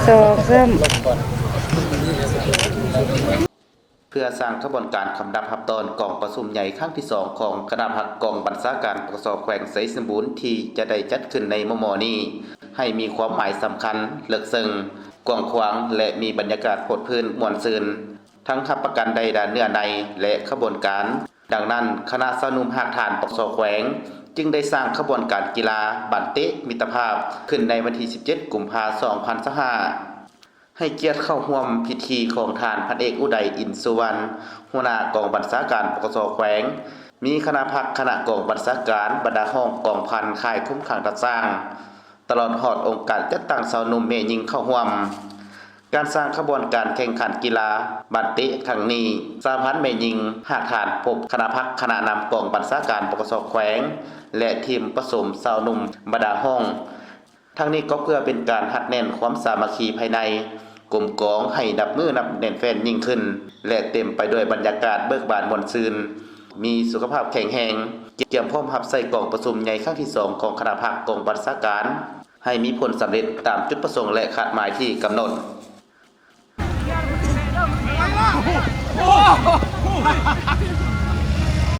2 3เพื่อสร้างขบวนการคำดับหับตอนกองประชุมใหญ่ครั้งที่2ของคณะพักกองบัญชาการปกสแขวงไสสมบูรณ์ที่จะได้จัดขึ้นในม.นี้ให้มีความหมายสำคัญลึกซึ้งกว้างขวางและมีบรรยากาศโพดพื้นม่วนซื่นทั้งรับประกันใดด้านเนื้อในและขบวนการดังนั้นคณะสาวนุ่มหากฐานปกสแขวงจึงได้สร้างขบวนการกีฬาบันเตะมิตรภาพขึ้นในวันที่17กุมภาพันธ์2025ให้เกียรติเข้าร่วมพิธีของทานพันเอกอุดัยอินสุวรรณหัวหน้ากองบัญชาการปกสแขวงมีคณะพักคณะกองบัญชาการบรรดาห้องกองพันค่ายคุ้มขังตัดสร้างตลอดหอดองค์การจัดตั้งสาวนุ่มเมยิงเข้าร่วมการสร้างขบวนการแข่งขันกีฬาบันเตะครั้งนี้สหพันธ์เมยิงหากฐานพบคณะพักคณะนำกองบัญชาการปกสแขวงและทีมผสมสาวนุ่มบรรดาห้องทั้งนี้ก็เพื่อเป็นการหัดแน่นความสามัคคีภายในกลุ่มกองให้นับมือนับแน่นแฟนยิ่งขึ้นและเต็มไปด้วยบรรยากาศเบิกบานม่วนซื่นมีสุขภาพแข็งแรงเตรียมพร้อมรับใส่กองประชุมใหญ่ครั้งที่2ของคณะพักกองบัญชาการให้มีผลสำเร็จตามจุดประสงค์และคาดหมายที่กำหนด